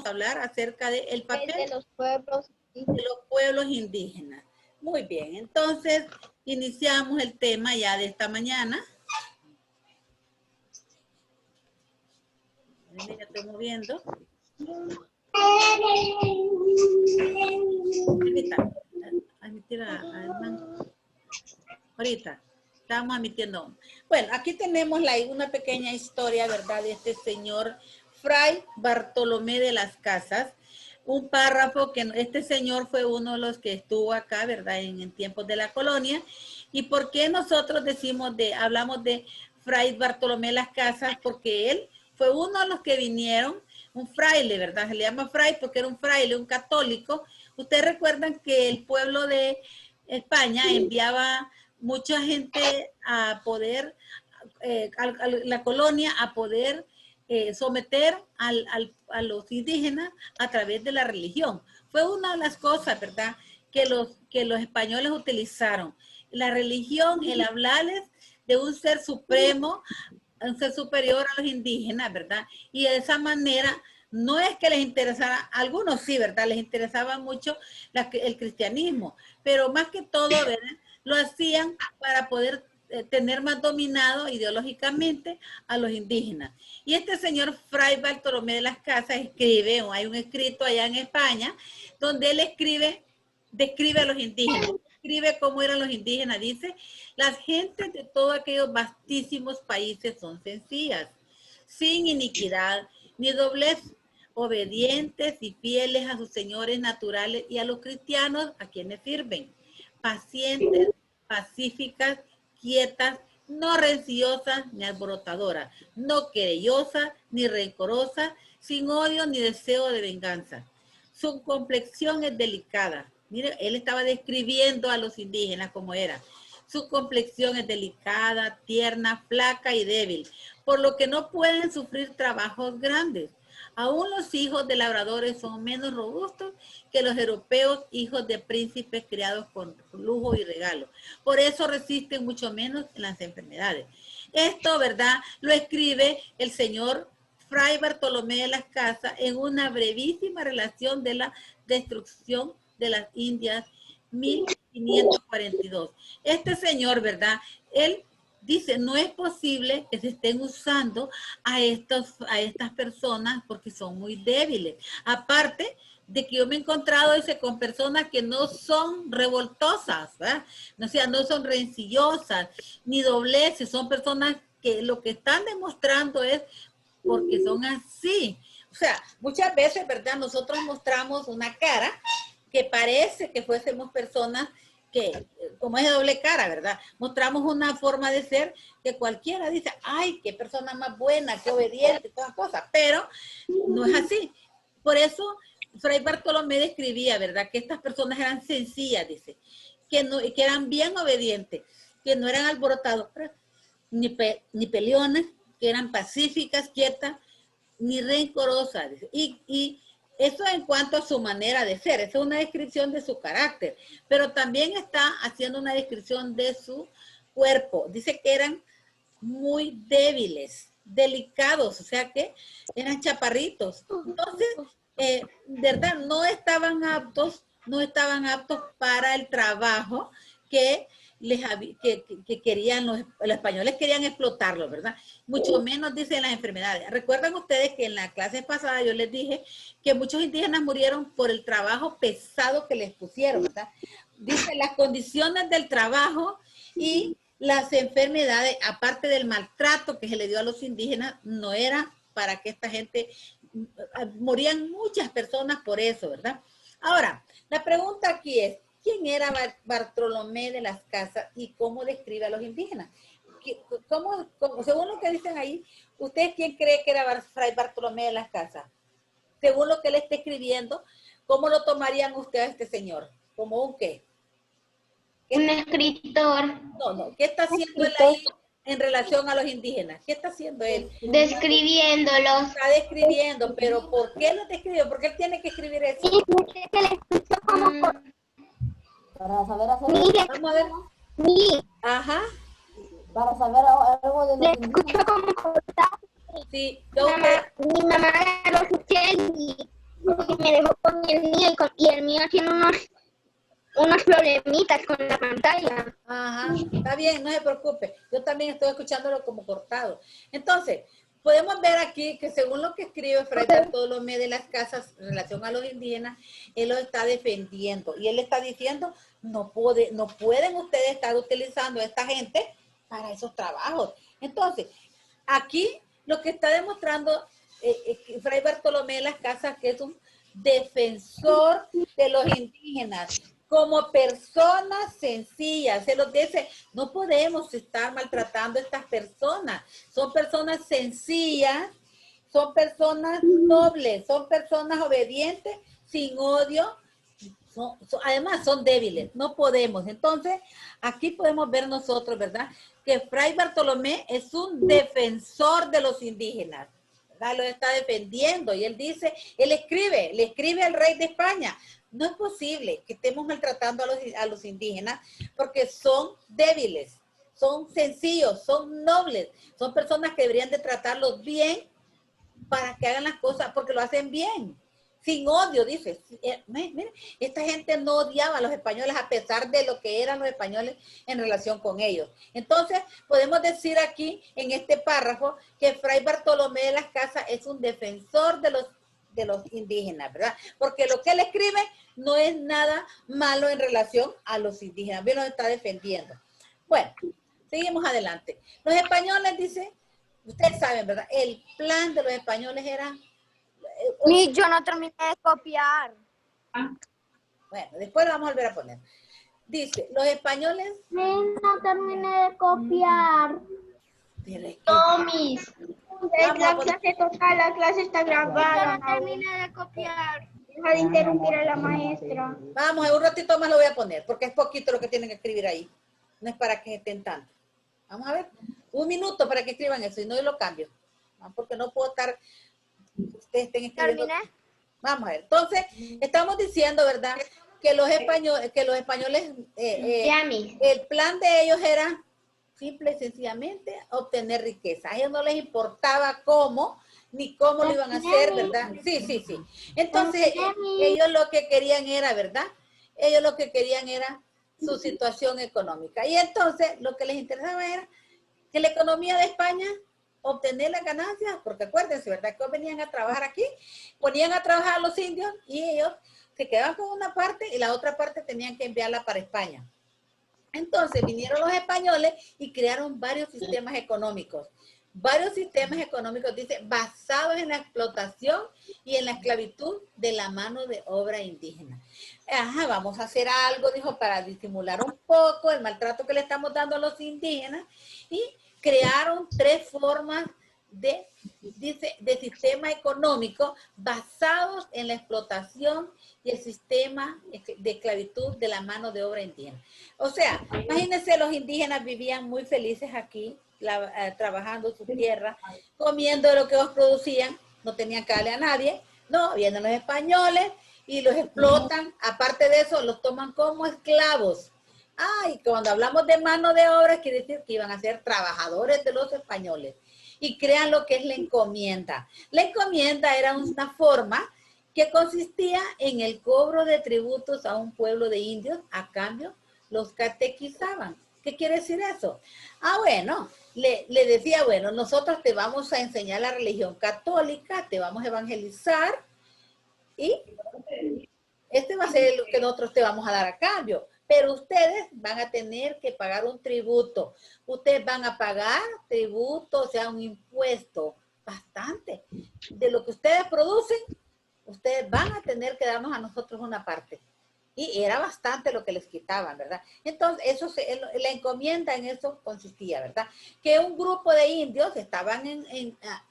vamos a hablar acerca del papel De los pueblos de los pueblos indígenas. Muy bien, entonces iniciamos el tema ya de esta mañana. Me estoy moviendo. Ahorita estamos admitiendo. Bueno, aquí tenemos una pequeña historia, ¿verdad? De este señor Fray Bartolomé de las Casas. Un párrafo que este señor fue uno de los que estuvo acá, ¿verdad? En tiempos de la colonia. ¿Y por qué nosotros hablamos de Fray Bartolomé de las Casas? Porque él fue uno de los que vinieron, un fraile, ¿verdad? Se le llama fray porque era un fraile, un católico. Ustedes recuerdan que el pueblo de España enviaba mucha gente a poder, a la colonia, a poder someter a los indígenas a través de la religión. Fue una de las cosas, ¿verdad?, que los españoles utilizaron. La religión, el hablarles de un ser supremo, un ser superior a los indígenas, ¿verdad? Y de esa manera, no es que les interesara, a algunos sí, ¿verdad? Les interesaba mucho el cristianismo, pero más que todo, ¿verdad?, lo hacían para poder tener más dominado ideológicamente a los indígenas. Y este señor Fray Bartolomé de las Casas escribe, o hay un escrito allá en España, donde él describe a los indígenas, describe cómo eran los indígenas. Dice: las gentes de todos aquellos vastísimos países son sencillas, sin iniquidad ni doblez, obedientes y fieles a sus señores naturales y a los cristianos a quienes sirven, pacientes, pacíficas, quietas, no renciosas ni alborotadoras, no querellosas ni rencorosas, sin odio ni deseo de venganza. Su complexión es delicada. Mire, él estaba describiendo a los indígenas como era. Su complexión es delicada, tierna, flaca y débil, por lo que no pueden sufrir trabajos grandes. Aún los hijos de labradores son menos robustos que los europeos, hijos de príncipes criados con lujo y regalo. Por eso resisten mucho menos en las enfermedades. Esto, ¿verdad?, lo escribe el señor Fray Bartolomé de las Casas en una brevísima relación de la destrucción de las Indias 1542. Este señor, ¿verdad?, él dice: no es posible que se estén usando a estas personas porque son muy débiles. Aparte de que yo me he encontrado, dice, con personas que no son revoltosas, ¿verdad? O sea, no son rencillosas, ni dobleces, son personas que lo que están demostrando es porque son así. O sea, muchas veces, ¿verdad?, nosotros mostramos una cara que parece que fuésemos personas que, como es de doble cara, ¿verdad? Mostramos una forma de ser que cualquiera dice: ay, qué persona más buena, qué obediente, todas cosas, pero no es así. Por eso Fray Bartolomé describía, ¿verdad?, que estas personas eran sencillas, dice, que eran bien obedientes, que no eran alborotadoras, ni peleonas, que eran pacíficas, quietas, ni rencorosas. Y eso en cuanto a su manera de ser. Esa es una descripción de su carácter, pero también está haciendo una descripción de su cuerpo. Dice que eran muy débiles, delicados, o sea que eran chaparritos. Entonces, verdad, no estaban aptos para el trabajo que que querían los españoles, querían explotarlos, ¿verdad? Mucho menos, dicen, las enfermedades. Recuerdan ustedes que en la clase pasada yo les dije que muchos indígenas murieron por el trabajo pesado que les pusieron, ¿verdad? Dice, las condiciones del trabajo y las enfermedades, aparte del maltrato que se le dio a los indígenas, no era para que esta gente, morían muchas personas por eso, ¿verdad? Ahora, la pregunta aquí es: ¿quién era Bartolomé de las Casas y cómo describe a los indígenas? Según lo que dicen ahí, ¿usted quién cree que era Fray Bartolomé de las Casas? Según lo que él está escribiendo, ¿cómo lo tomarían ustedes a este señor? ¿Como un qué? Un escritor. No. ¿Qué está haciendo él ahí en relación a los indígenas? ¿Qué está haciendo él? Describiéndolos. Está describiendo, pero ¿por qué lo describió? ¿Por qué él tiene que escribir eso? Para saber hacer... Vamos a ver. Ajá. Para saber algo de los indígenas. Sí, Mi mamá lo escuché me dejó con el mío y el mío tiene unos problemitas con la pantalla. Ajá, está bien, no se preocupe. Yo también estoy escuchándolo como cortado. Entonces, podemos ver aquí que según lo que escribe Fray Bartolomé de las Casas en relación a los indígenas, él los está defendiendo. Y él está diciendo, no pueden ustedes estar utilizando a esta gente para esos trabajos. Entonces, aquí lo que está demostrando Fray Bartolomé de las Casas, que es un defensor de los indígenas, como personas sencillas. Se los dice, no podemos estar maltratando a estas personas. Son personas sencillas, son personas nobles, son personas obedientes, sin odio. Además son débiles, no podemos. Entonces, aquí podemos ver nosotros, ¿verdad? Que Fray Bartolomé es un defensor de los indígenas, ¿verdad? Lo está defendiendo y él dice, le escribe al rey de España. No es posible que estemos maltratando a los indígenas porque son débiles, son sencillos, son nobles, son personas que deberían de tratarlos bien para que hagan las cosas, porque lo hacen bien, sin odio, dice. Mira, esta gente no odiaba a los españoles a pesar de lo que eran los españoles en relación con ellos. Entonces, podemos decir aquí, en este párrafo, que Fray Bartolomé de las Casas es un defensor de los indígenas, ¿verdad? Porque lo que él escribe no es nada malo en relación a los indígenas, bien los está defendiendo. Bueno, seguimos adelante. Los españoles, dice, ustedes saben, ¿verdad? El plan de los españoles era... Ni yo no terminé de copiar. Bueno, después lo vamos a volver a poner. Dice, los españoles... No terminé de copiar. Tomis. La clase total, la clase está grabada. No terminé de copiar. Deja de interrumpir a la maestra. Vamos, en un ratito más lo voy a poner, porque es poquito lo que tienen que escribir ahí. No es para que estén tanto. Vamos a ver. Un minuto para que escriban eso y no lo cambio. Porque no puedo estar... Ustedes estén escribiendo. ¿Terminé? Vamos a ver. Entonces, estamos diciendo, ¿verdad? Que los españoles, el plan de ellos era simple y sencillamente obtener riqueza. A ellos no les importaba cómo, ni cómo lo iban a hacer, ¿verdad? Sí. Entonces, ellos lo que querían era, ¿verdad? Ellos lo que querían era su situación económica. Y entonces, lo que les interesaba era que la economía de España obtener las ganancias, porque acuérdense, ¿verdad? Que venían a trabajar aquí, ponían a trabajar a los indios y ellos se quedaban con una parte y la otra parte tenían que enviarla para España. Entonces vinieron los españoles y crearon varios sistemas económicos. Varios sistemas económicos, dice, basados en la explotación y en la esclavitud de la mano de obra indígena. Ajá, vamos a hacer algo, dijo, para disimular un poco el maltrato que le estamos dando a los indígenas y crearon 3 formas de sistema económico basados en la explotación y el sistema de esclavitud de la mano de obra indígena. O sea, imagínense, los indígenas vivían muy felices aquí, trabajando su tierra, comiendo lo que ellos producían, no tenían que darle a nadie, no, vienen los españoles y los explotan, aparte de eso, los toman como esclavos. Y cuando hablamos de mano de obra, quiere decir que iban a ser trabajadores de los españoles. Y crean lo que es la encomienda. La encomienda era una forma que consistía en el cobro de tributos a un pueblo de indios, a cambio los catequizaban. ¿Qué quiere decir eso? Bueno, le decía, bueno, nosotros te vamos a enseñar la religión católica, te vamos a evangelizar y este va a ser lo que nosotros te vamos a dar a cambio. Pero ustedes van a tener que pagar un tributo. Ustedes van a pagar tributo, o sea, un impuesto bastante. De lo que ustedes producen, ustedes van a tener que darnos a nosotros una parte. Y era bastante lo que les quitaban, ¿verdad? Entonces, la encomienda en eso consistía, ¿verdad? Que un grupo de indios estaban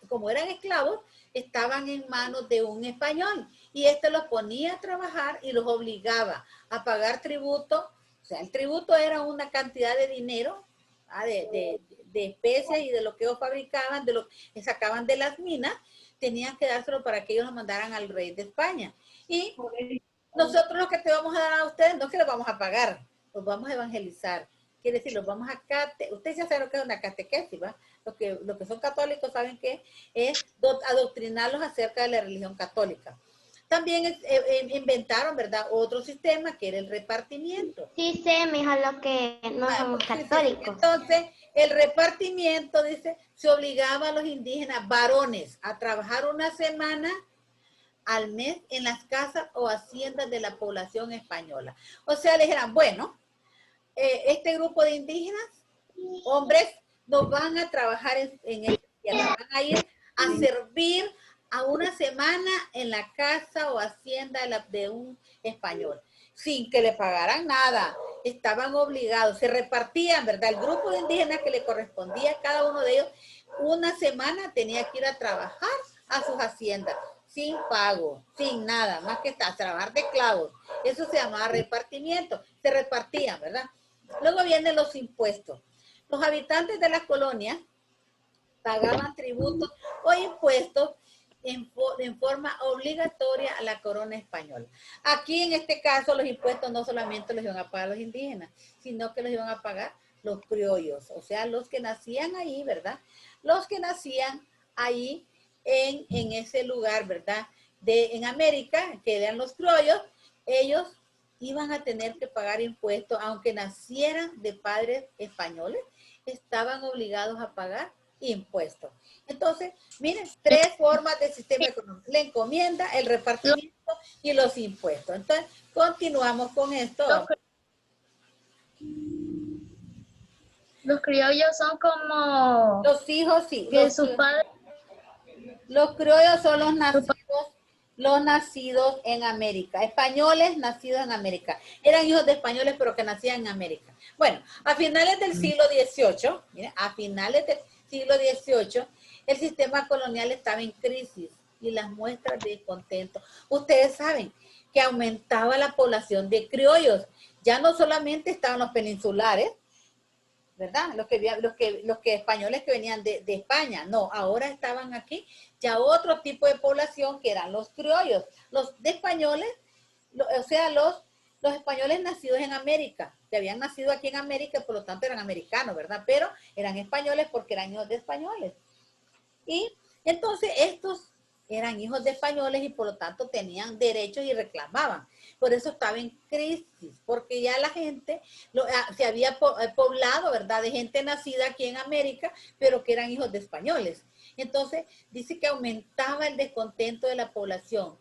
como eran esclavos, estaban en manos de un español. Y este los ponía a trabajar y los obligaba a pagar tributo. O sea, el tributo era una cantidad de dinero, de especias y de lo que ellos fabricaban, de lo que sacaban de las minas, tenían que dárselo para que ellos lo mandaran al rey de España. Y nosotros lo que te vamos a dar a ustedes no es que los vamos a pagar, los vamos a evangelizar. Quiere decir, los vamos a ustedes ya saben lo que es una catequesis, ¿va? Los que son católicos saben que es adoctrinarlos acerca de la religión católica. también inventaron, ¿verdad? Otro sistema que era el repartimiento. Sí sé, mija, los que no somos católicos. Entonces, el repartimiento, dice, se obligaba a los indígenas varones a trabajar una semana al mes en las casas o haciendas de la población española. O sea, le dijeran, bueno, este grupo de indígenas, hombres, nos van a trabajar en esta tierra, van a ir a servir a una semana en la casa o hacienda de un español, sin que le pagaran nada. Estaban obligados, se repartían, ¿verdad? El grupo de indígenas que le correspondía a cada uno de ellos, una semana tenía que ir a trabajar a sus haciendas, sin pago, sin nada, más que trabajar de esclavos. Eso se llamaba repartimiento, se repartían, ¿verdad? Luego vienen los impuestos. Los habitantes de las colonias pagaban tributos o impuestos en forma obligatoria a la corona española. Aquí en este caso los impuestos no solamente los iban a pagar los indígenas, sino que los iban a pagar los criollos, o sea, los que nacían ahí, ¿verdad? Los que nacían ahí en ese lugar, ¿verdad? En América, que eran los criollos, ellos iban a tener que pagar impuestos, aunque nacieran de padres españoles, estaban obligados a pagar impuestos. Entonces, miren, 3 formas de sistema económico: la encomienda, el repartimiento y los impuestos. Entonces, continuamos con esto. Los criollos son como Los hijos, sí. que sus padres. Los criollos son los nacidos en América, españoles nacidos en América. Eran hijos de españoles, pero que nacían en América. Bueno, a finales del siglo XVIII, miren, a finales del siglo XVIII, el sistema colonial estaba en crisis y las muestras de descontento. Ustedes saben que aumentaba la población de criollos. Ya no solamente estaban los peninsulares, ¿verdad? Los que españoles que venían de España. No, ahora estaban aquí ya otro tipo de población que eran los criollos. Los de españoles, o sea, los españoles nacidos en América, que habían nacido aquí en América, por lo tanto eran americanos, ¿verdad? Pero eran españoles porque eran hijos de españoles. Y entonces estos eran hijos de españoles y por lo tanto tenían derechos y reclamaban. Por eso estaba en crisis, porque ya la gente se había poblado, ¿verdad? De gente nacida aquí en América, pero que eran hijos de españoles. Entonces dice que aumentaba el descontento de la población.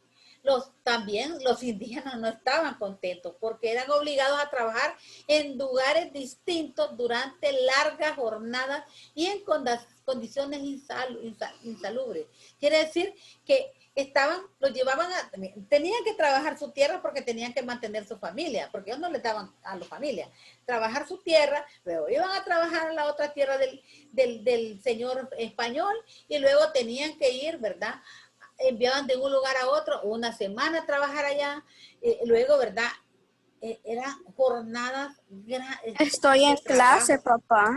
También los indígenas no estaban contentos porque eran obligados a trabajar en lugares distintos durante largas jornadas y en condiciones insalubres. Quiere decir que tenían que trabajar su tierra porque tenían que mantener su familia, porque ellos no les daban a la familia. Trabajar su tierra, luego iban a trabajar en la otra tierra del señor español y luego tenían que ir, ¿verdad? Enviaban de un lugar a otro, una semana a trabajar allá, luego, ¿verdad? Eran jornadas grandes. Estoy en clase, papá.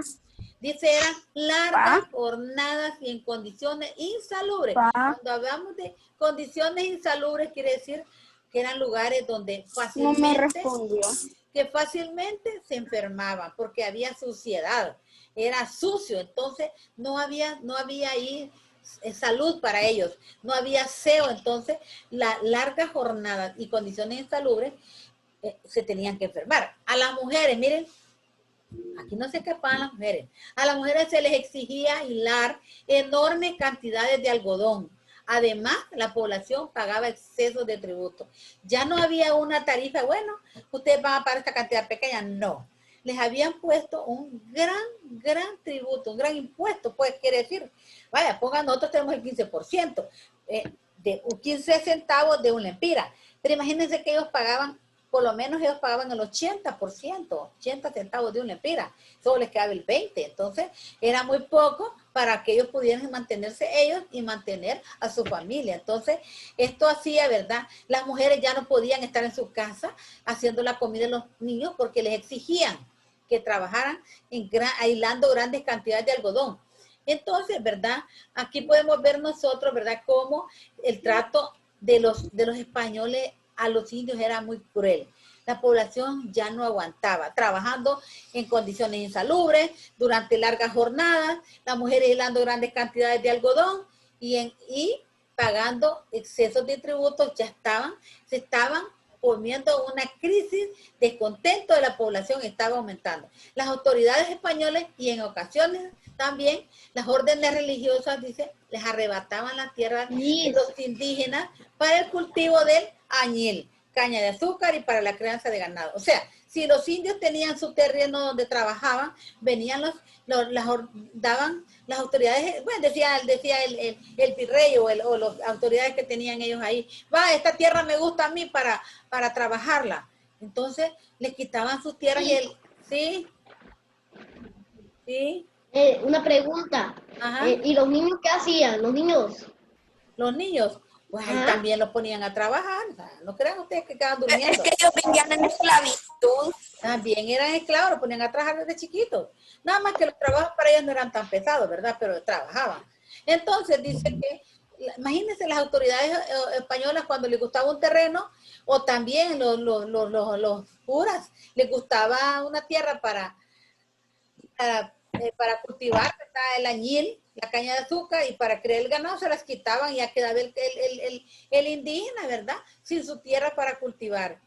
Dice, eran largas jornadas y en condiciones insalubres. Cuando hablamos de condiciones insalubres, quiere decir que eran lugares donde fácilmente se enfermaban, porque había suciedad, era sucio, entonces no había ahí salud para ellos, no había aseo, entonces las largas jornadas y condiciones insalubres se tenían que enfermar. A las mujeres, miren, aquí no se escapaban las mujeres. A las mujeres se les exigía hilar enormes cantidades de algodón. Además, la población pagaba excesos de tributo. Ya no había una tarifa, bueno, ustedes van a pagar esta cantidad pequeña. No. Les habían puesto un gran tributo, un gran impuesto, pues quiere decir, vaya, pongan, nosotros tenemos el 15%, de 15 centavos de una lempira. Pero imagínense que ellos pagaban, por lo menos ellos pagaban el 80%, 80 centavos de una lempira. Solo les quedaba el 20%. Entonces, era muy poco para que ellos pudieran mantenerse ellos y mantener a su familia. Entonces, esto hacía, ¿verdad? Las mujeres ya no podían estar en su casa haciendo la comida de los niños porque les exigían que trabajaran aislando grandes cantidades de algodón. Entonces, ¿verdad? Aquí podemos ver nosotros, ¿verdad? Cómo el trato de los españoles a los indios era muy cruel. La población ya no aguantaba, trabajando en condiciones insalubres, durante largas jornadas, las mujeres hilando grandes cantidades de algodón y pagando excesos de tributos, se estaban poniendo una crisis, descontento de la población estaba aumentando. Las autoridades españolas y en ocasiones también las órdenes religiosas, dice, les arrebataban la tierra de los indígenas para el cultivo del añil, caña de azúcar y para la crianza de ganado. O sea, si los indios tenían su terreno donde trabajaban, venían daban las autoridades, bueno, decía el virrey o las autoridades que tenían ellos ahí, esta tierra me gusta a mí para trabajarla. Entonces, les quitaban sus tierras y sí. Una pregunta. ¿Y los niños qué hacían? Los niños, pues ahí también los ponían a trabajar. O sea, no crean ustedes que quedaban durmiendo. Es que ellos vivían en esclavitud. También eran esclavos, los ponían a trabajar desde chiquitos. Nada más que los trabajos para ellos no eran tan pesados, ¿verdad? Pero trabajaban. Entonces dice que, imagínense las autoridades españolas cuando les gustaba un terreno, o también los curas, les gustaba una tierra para cultivar, ¿verdad? El añil, la caña de azúcar, y para criar el ganado se las quitaban y ya quedaba el indígena, ¿verdad? Sin su tierra para cultivar.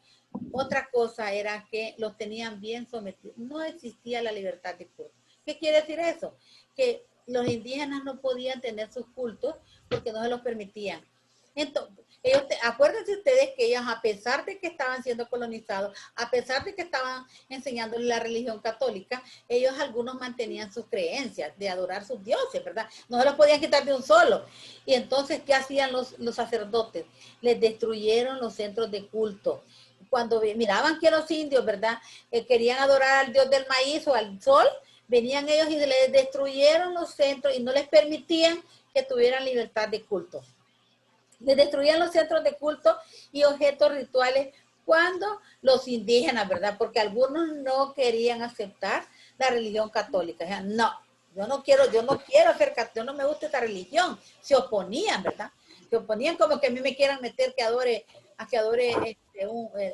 Otra cosa era que los tenían bien sometidos. No existía la libertad de culto. ¿Qué quiere decir eso? Que los indígenas no podían tener sus cultos porque no se los permitían. Entonces, acuérdense ustedes que ellos, a pesar de que estaban siendo colonizados, a pesar de que estaban enseñándoles la religión católica, ellos algunos mantenían sus creencias de adorar sus dioses, ¿verdad? No se los podían quitar de un solo. Y entonces, ¿qué hacían los sacerdotes? Les destruyeron los centros de culto. Cuando miraban que los indios, ¿verdad?, querían adorar al dios del maíz o al sol, venían ellos y les destruyeron los centros y no les permitían que tuvieran libertad de culto. Les destruían los centros de culto y objetos rituales cuando los indígenas, ¿verdad? Porque algunos no querían aceptar la religión católica. O sea, no, yo no quiero ser católico, no me gusta esta religión. Se oponían, ¿verdad? Se oponían como que a mí me quieran meter que adore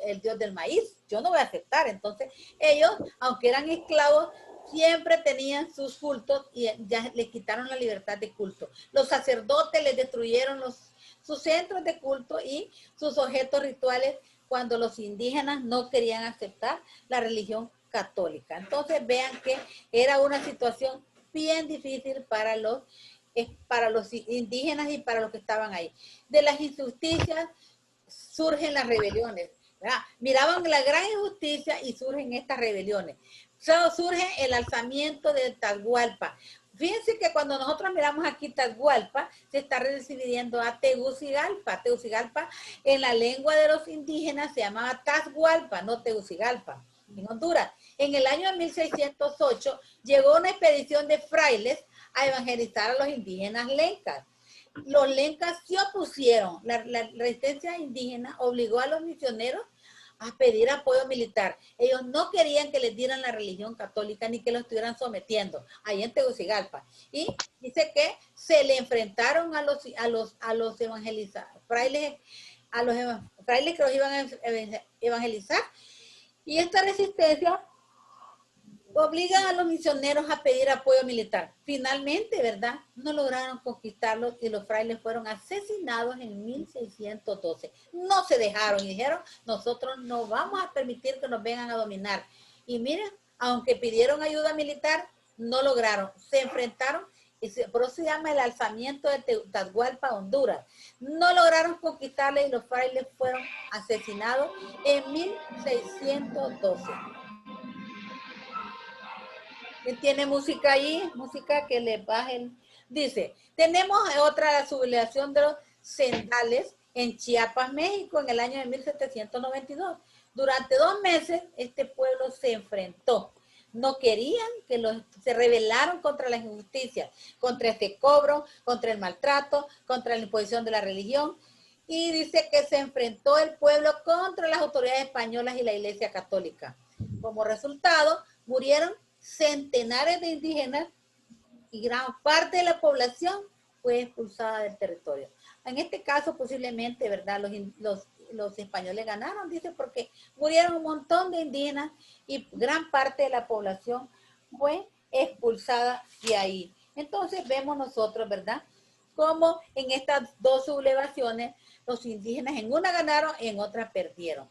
el dios del maíz. Yo no voy a aceptar. Entonces, ellos, aunque eran esclavos, siempre tenían sus cultos y ya les quitaron la libertad de culto. Los sacerdotes les destruyeron sus centros de culto y sus objetos rituales cuando los indígenas no querían aceptar la religión católica. Entonces vean que era una situación bien difícil para los indígenas y para los que estaban ahí. De las injusticias surgen las rebeliones, ¿verdad? Miraban la gran injusticia y surgen estas rebeliones. Surge el alzamiento de Atahualpa. Fíjense que cuando nosotros miramos aquí Atahualpa, se está recibiendo a Tegucigalpa. Tegucigalpa en la lengua de los indígenas se llamaba Tazhualpa, no Tegucigalpa, en Honduras. En el año 1608 llegó una expedición de frailes a evangelizar a los indígenas lencas. Los lencas se opusieron. La resistencia indígena obligó a los misioneros a pedir apoyo militar. Ellos no querían que les dieran la religión católica ni que los estuvieran sometiendo ahí en Tegucigalpa. Y dice que se le enfrentaron a los frailes que los iban a evangelizar. Y esta resistencia obligan a los misioneros a pedir apoyo militar. Finalmente, ¿verdad?, no lograron conquistarlos y los frailes fueron asesinados en 1612. No se dejaron y dijeron, nosotros no vamos a permitir que nos vengan a dominar. Y miren, aunque pidieron ayuda militar, no lograron. Se enfrentaron, por eso se llama el alzamiento de Atahualpa, Honduras. No lograron conquistarles y los frailes fueron asesinados en 1612. Tiene música ahí, música que le baje. Dice, tenemos otra sublevación de los sendales en Chiapas, México, en el año de 1792. Durante 2 meses, este pueblo se enfrentó. No querían se rebelaron contra las injusticias, contra este cobro, contra el maltrato, contra la imposición de la religión. Y dice que se enfrentó el pueblo contra las autoridades españolas y la Iglesia Católica. Como resultado, murieron centenares de indígenas y gran parte de la población fue expulsada del territorio. En este caso, posiblemente, ¿verdad?, los españoles ganaron, dice, porque murieron un montón de indígenas y gran parte de la población fue expulsada de ahí. Entonces vemos nosotros, ¿verdad?, como en estas dos sublevaciones, los indígenas en una ganaron y en otra perdieron.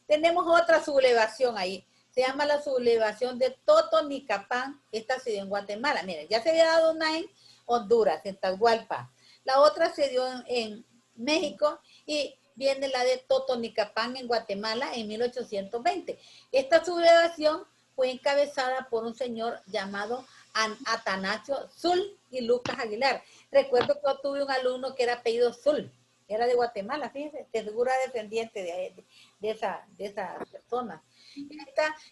Tenemos otra sublevación ahí. Se llama la sublevación de Totonicapán. Esta se dio en Guatemala. Miren, ya se había dado una en Honduras, en Tahualpa. La otra se dio en México y viene la de Totonicapán en Guatemala en 1820. Esta sublevación fue encabezada por un señor llamado Atanasio Zul y Lucas Aguilar. Recuerdo que yo tuve un alumno que era apellido Zul, era de Guatemala, fíjense, de segura descendiente de esa persona.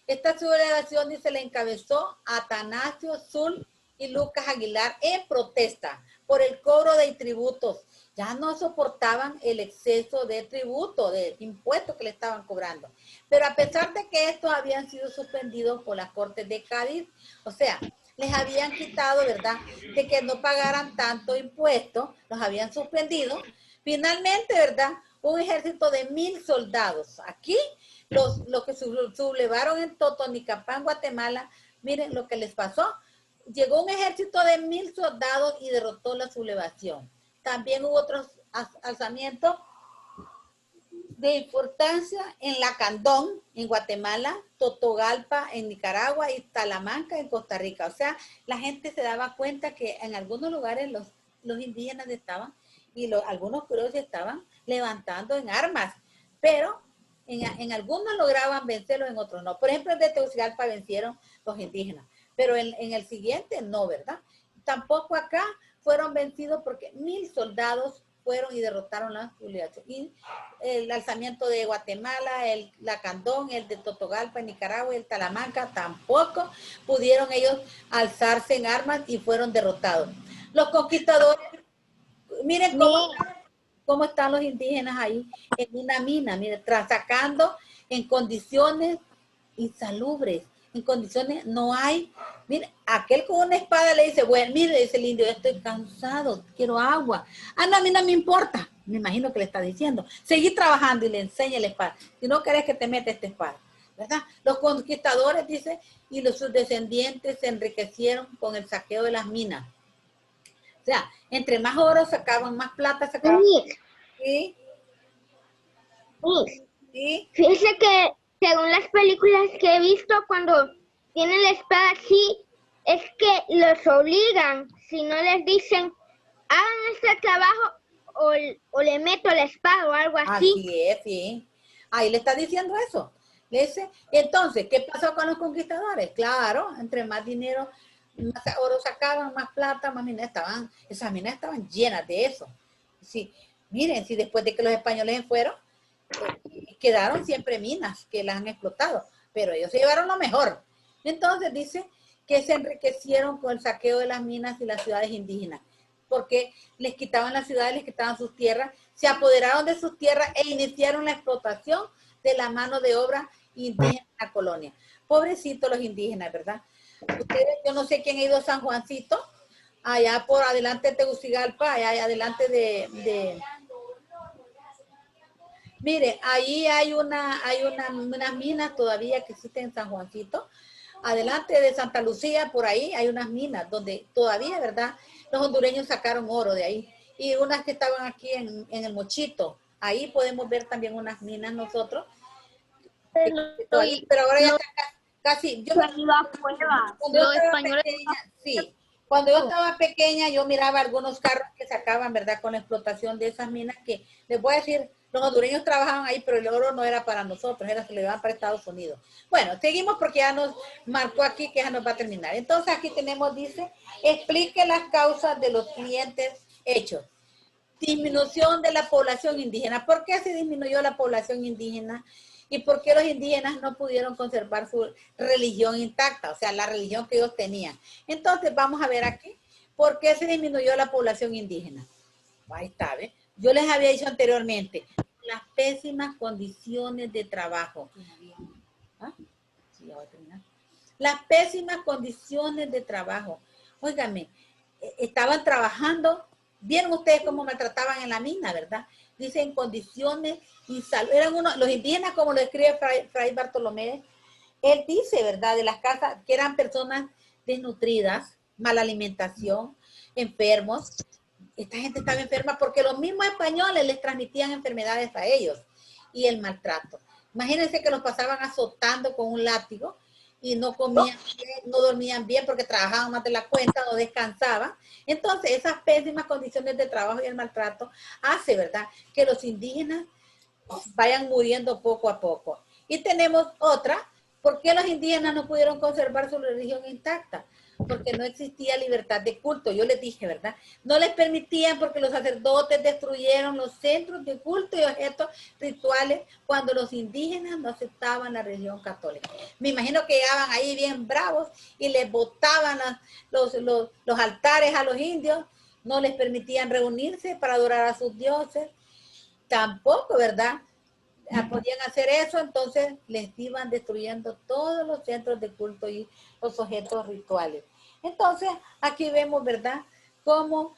Esta sublevación dice la encabezó Atanasio Zul y Lucas Aguilar en protesta por el cobro de tributos. Ya no soportaban el exceso de tributo, de impuestos que le estaban cobrando. Pero a pesar de que estos habían sido suspendidos por las Cortes de Cádiz, o sea, les habían quitado, ¿verdad?, de que no pagaran tanto impuesto, los habían suspendido. Finalmente, ¿verdad?, un ejército de 1000 soldados. Aquí, los que sublevaron en Totonicapán, Guatemala, miren lo que les pasó. Llegó un ejército de 1000 soldados y derrotó la sublevación. También hubo otros alzamientos de importancia en Lacandón, en Guatemala, Totogalpa, en Nicaragua y Talamanca, en Costa Rica. O sea, la gente se daba cuenta que en algunos lugares los indígenas estaban y algunos pueblos estaban levantando en armas, pero en algunos lograban vencerlos, en otros no. Por ejemplo, en de Tegucigalpa vencieron los indígenas, pero en el siguiente no, ¿verdad? Tampoco acá fueron vencidos porque 1000 soldados fueron y derrotaron la sublevación. Y el alzamiento de Guatemala, el Lacandón, el de Totogalpa en Nicaragua y el Talamanca tampoco pudieron ellos alzarse en armas y fueron derrotados. Los conquistadores, miren cómo están los indígenas ahí en una mina, miren, sacando en condiciones insalubres, en condiciones no hay. Mire, aquel con una espada le dice, bueno, mire, dice el indio, estoy cansado, quiero agua. Ah, no, a mí no me importa. Me imagino que le está diciendo, seguí trabajando y le enseña la espada. Si no querés que te meta esta espada, ¿verdad? Los conquistadores, dice, y sus descendientes se enriquecieron con el saqueo de las minas. O sea, entre más oro sacaban, más plata sacaban. Sí. Sí. Fíjese que según las películas que he visto, cuando tienen la espada así, es que los obligan. Si no les dicen, hagan este trabajo o le meto la espada o algo así. Así es, sí. Ahí le está diciendo eso. Entonces, ¿qué pasó con los conquistadores? Claro, entre más dinero, más oro sacaban, más plata, más minas estaban. Esas minas estaban llenas de eso. Sí, miren, si después de que los españoles fueron, quedaron siempre minas que las han explotado, pero ellos se llevaron lo mejor. Entonces dice que se enriquecieron con el saqueo de las minas y las ciudades indígenas, porque les quitaban las ciudades, les quitaban sus tierras, se apoderaron de sus tierras e iniciaron la explotación de la mano de obra indígena en la colonia. Pobrecitos los indígenas, ¿verdad? Ustedes, yo no sé quién ha ido a San Juancito, allá por adelante de Tegucigalpa, allá adelante de mire, ahí hay unas minas todavía que existen en San Juancito. Adelante de Santa Lucía, por ahí hay unas minas donde todavía, ¿verdad?, los hondureños sacaron oro de ahí. Y unas que estaban aquí en el Mochito. Ahí podemos ver también unas minas nosotros. Pero ahora ya está casi. Cuando yo estaba pequeña, yo miraba algunos carros que sacaban, ¿verdad?, con la explotación de esas minas que, les voy a decir, los hondureños trabajaban ahí, pero el oro no era para nosotros, se lo iban para Estados Unidos. Bueno, seguimos porque ya nos marcó aquí que ya nos va a terminar. Entonces aquí tenemos, dice, explique las causas de los siguientes hechos. Disminución de la población indígena. ¿Por qué se disminuyó la población indígena? ¿Y por qué los indígenas no pudieron conservar su religión intacta? O sea, la religión que ellos tenían. Entonces, vamos a ver aquí, ¿por qué se disminuyó la población indígena? Ahí está, ¿ves? Yo les había dicho anteriormente, las pésimas condiciones de trabajo. ¿Ah? Sí, ya voy a terminar. Las pésimas condiciones de trabajo. Óigame, estaban trabajando, vieron ustedes cómo maltrataban en la mina, ¿verdad? Dicen condiciones insalubres. Eran los indígenas, como lo escribe Fray Bartolomé, él dice, ¿verdad?, de las casas, que eran personas desnutridas, mala alimentación, enfermos, esta gente estaba enferma porque los mismos españoles les transmitían enfermedades a ellos y el maltrato. Imagínense que los pasaban azotando con un látigo y no comían bien, no dormían bien porque trabajaban más de la cuenta, no descansaban. Entonces, esas pésimas condiciones de trabajo y el maltrato hace, ¿verdad?, que los indígenas vayan muriendo poco a poco. Y tenemos otra, ¿por qué los indígenas no pudieron conservar su religión intacta? Porque no existía libertad de culto. Yo les dije, ¿verdad? No les permitían porque los sacerdotes destruyeron los centros de culto y objetos rituales cuando los indígenas no aceptaban la religión católica. Me imagino que llegaban ahí bien bravos y les botaban los altares a los indios, no les permitían reunirse para adorar a sus dioses. Tampoco, ¿verdad?, podían hacer eso, entonces les iban destruyendo todos los centros de culto y los objetos rituales. Entonces, aquí vemos, ¿verdad?, cómo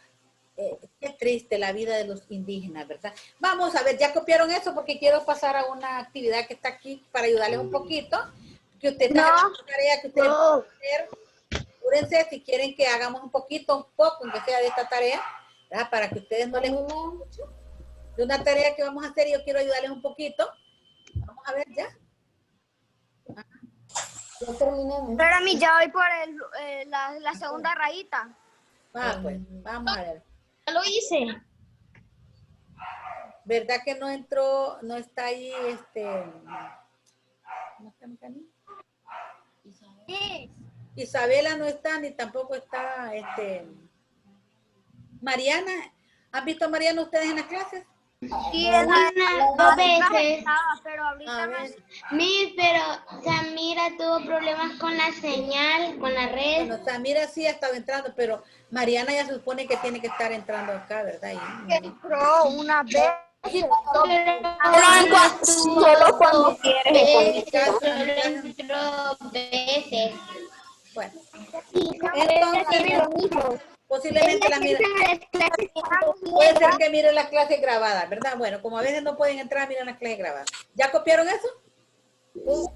qué triste la vida de los indígenas, ¿verdad? Vamos a ver, ya copiaron eso porque quiero pasar a una actividad que está aquí para ayudarles un poquito, que ustedes hagan la tarea que ustedes pueden hacer. Apúrense si quieren que hagamos un poco, aunque sea de esta tarea, ¿verdad?, para que ustedes no les guste mucho. De una tarea que vamos a hacer y yo quiero ayudarles un poquito. Vamos a ver ya. Ya terminemos. Pero a mí ya voy por la segunda rayita. Pues, vamos a ver. Ya lo hice. ¿Verdad que no entró, no está ahí, ¿cómo está mi Cani? Isabela no está, ni tampoco está, Mariana. ¿Han visto a Mariana ustedes en las clases? Sí, Dos veces. pero ahorita no. Pero Samira tuvo problemas con la señal, con la red. Bueno, Samira sí ha estado entrando, pero Mariana ya se supone que tiene que estar entrando acá, ¿verdad? Entró una vez. Solo cuando quiere. Dos veces. Bueno, entonces, posiblemente la mira. Puede ser que miren las clases grabadas, ¿verdad? Bueno, como a veces no pueden entrar, miren las clases grabadas. ¿Ya copiaron eso?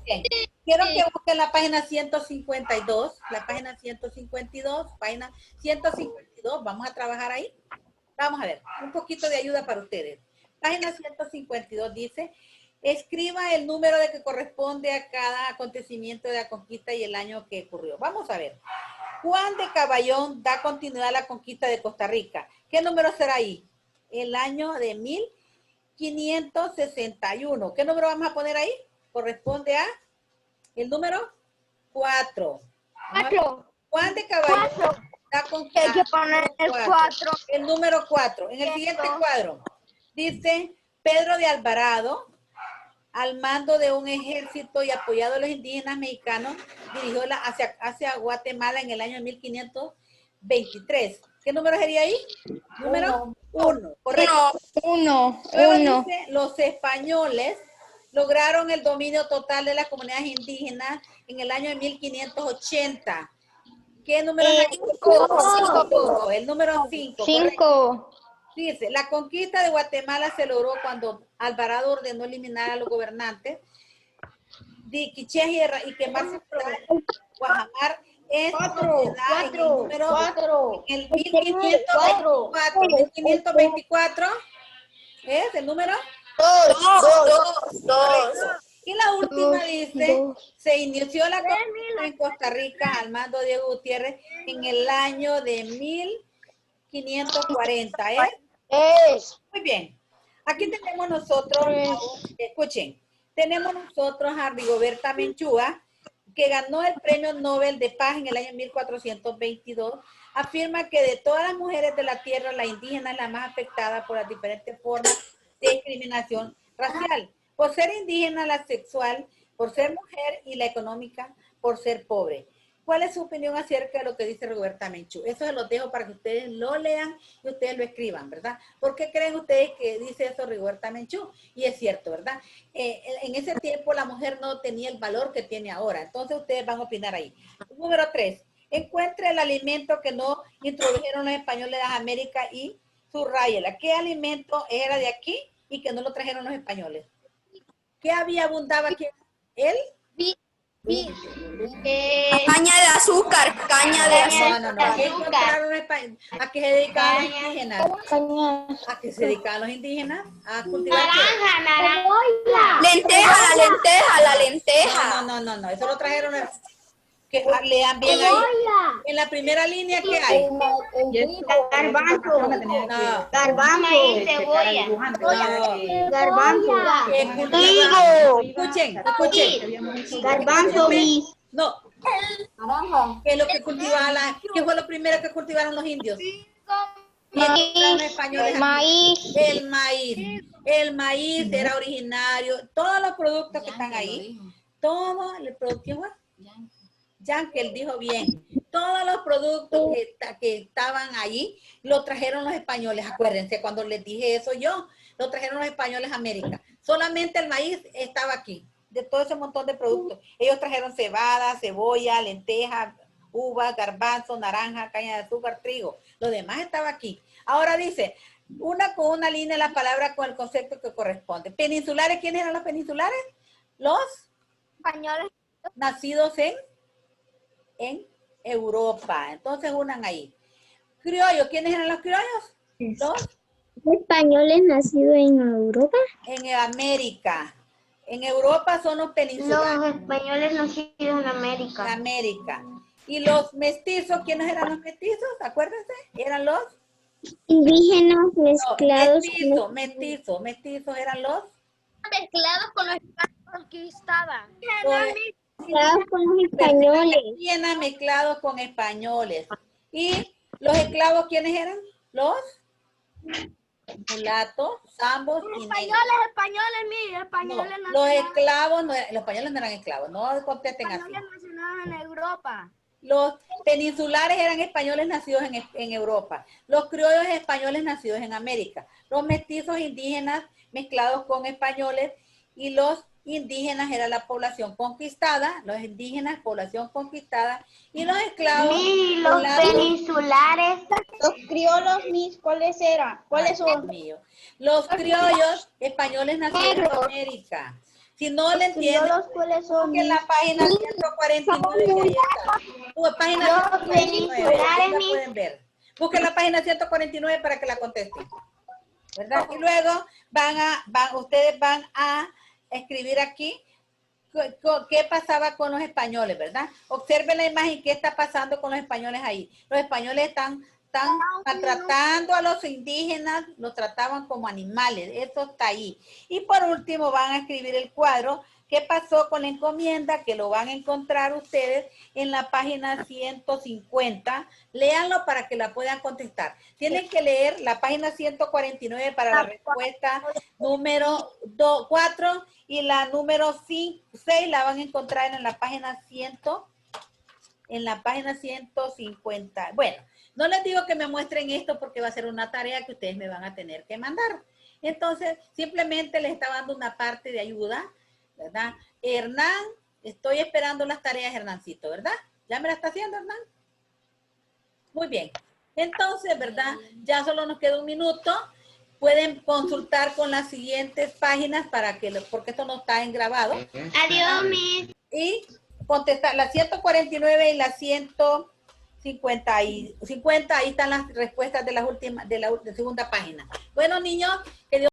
Bien. Quiero que busquen la página 152, página 152, vamos a trabajar ahí. Vamos a ver, un poquito de ayuda para ustedes. Página 152 dice, escriba el número de que corresponde a cada acontecimiento de la conquista y el año que ocurrió. Vamos a ver. Juan de Caballón da continuidad a la conquista de Costa Rica. ¿Qué número será ahí? El año de 1561. ¿Qué número vamos a poner ahí? Corresponde a el número 4. Juan de Caballón da continuidad. Hay que poner el 4. El número 4. En el siguiente cuadro dice Pedro de Alvarado, al mando de un ejército y apoyado a los indígenas mexicanos, dirigió hacia Guatemala en el año 1523. ¿Qué número sería ahí? Número 1. Correcto. 1. Luego dice, los españoles lograron el dominio total de las comunidades indígenas en el año de 1580. ¿Qué número es ahí? 5. El número 5. 5. Dice, la conquista de Guatemala se logró cuando Alvarado ordenó eliminar a los gobernantes de Quiché y quemarse Guajamar en el 1524. ¿Es el número? 2. Y la última dice, se inició la conquista en Costa Rica al mando de Diego Gutiérrez en el año de 1540. Muy bien. Aquí tenemos nosotros, escuchen, tenemos nosotros a Rigoberta Menchúa, que ganó el Premio Nobel de Paz en el año 1422, afirma que de todas las mujeres de la tierra, la indígena es la más afectada por las diferentes formas de discriminación racial, por ser indígena, la sexual, por ser mujer, y la económica, por ser pobre. ¿Cuál es su opinión acerca de lo que dice Rigoberta Menchú? Eso se los dejo para que ustedes lo lean y ustedes lo escriban, ¿verdad? ¿Por qué creen ustedes que dice eso Rigoberta Menchú? Y es cierto, ¿verdad? En ese tiempo la mujer no tenía el valor que tiene ahora. Entonces ustedes van a opinar ahí. Número 3. Encuentre el alimento que no introdujeron los españoles de América y subrayela. ¿Qué alimento era de aquí y que no lo trajeron los españoles? ¿Qué abundaba aquí? Caña de azúcar, caña de azúcar. No. ¿Qué encontraron a qué se dedicaban los indígenas? ¿A qué se dedicaban los indígenas? A cultivar Naranja. La lenteja. No. Eso lo trajeron. Que lean bien ahí. En la primera línea, ¿qué hay? Garbanzo. Garbanzo. Maíz, cebolla. Garbanzo. Escuchen. Garbanzo. No, Naranja. ¿qué es lo que cultivaban qué fue lo primero que cultivaron los indios? Los españoles aquí. El maíz era originario. Todos los productos que están ahí. ¿Quién fue? Yankel dijo bien. Todos los productos que estaban allí los trajeron los españoles. Acuérdense, cuando les dije eso yo, lo trajeron los españoles a América. Solamente el maíz estaba aquí, de todo ese montón de productos. Ellos trajeron cebada, cebolla, lenteja, uva, garbanzo, naranja, caña de azúcar, trigo. Lo demás estaba aquí. Ahora dice, una con una línea la palabra con el concepto que corresponde. Peninsulares, ¿quiénes eran los peninsulares? Los Españoles. nacidos en Europa. Entonces unan ahí. Criollos, ¿quiénes eran los criollos? Los Españoles nacidos en Europa. en América. En Europa son los peninsulares. Los españoles nacidos en En América. América. Y los mestizos, ¿quiénes eran los mestizos? Acuérdense, eran los Indígenas mezclados. mestizos eran los Mezclados con los conquistados. los Con los españoles. indígenas mezclados con españoles. Y los esclavos, ¿quiénes eran? Los mulatos, zambos y negros. Españoles No, los esclavos, los españoles no eran esclavos, no contesten así. nacionados en Europa. Los peninsulares eran españoles nacidos en Europa. Los criollos españoles nacidos en América. Los mestizos indígenas mezclados con españoles. Y los indígenas era la población conquistada. Los indígenas, población conquistada. Y los esclavos. Y los peninsulares. Los criollos, ¿cuáles eran? ¿Cuáles Dios mío. Los criollos españoles nacidos en América. Si no le entienden, ¿Cuáles son? busquen la página 149 que ahí está. Página 149, ahí la pueden ver. Busquen la página 149 para que la contesten. ¿Verdad? Y luego ustedes van a escribir aquí qué pasaba con los españoles, ¿verdad? Observen la imagen, qué está pasando con los españoles ahí. Los españoles están maltratando a los indígenas, los trataban como animales, eso está ahí. Y por último van a escribir el cuadro, qué pasó con la encomienda, que lo van a encontrar ustedes en la página 150. Léanlo para que la puedan contestar. Tienen que leer la página 149 para la respuesta número 4 y la número 6 la van a encontrar en la página 150. Bueno, no les digo que me muestren esto porque va a ser una tarea que ustedes me van a tener que mandar. Entonces, simplemente les estaba dando una parte de ayuda, ¿verdad? Hernán, estoy esperando las tareas, Hernancito, ¿verdad? ¿Ya me la está haciendo, Hernán? Muy bien. Entonces, ¿verdad? Ya solo nos queda un minuto. Pueden consultar con las siguientes páginas porque esto no está en grabado. Adiós, Miss. Y contestar la 149 y la 150 ahí están las respuestas de la segunda página. Bueno, niños, que Dios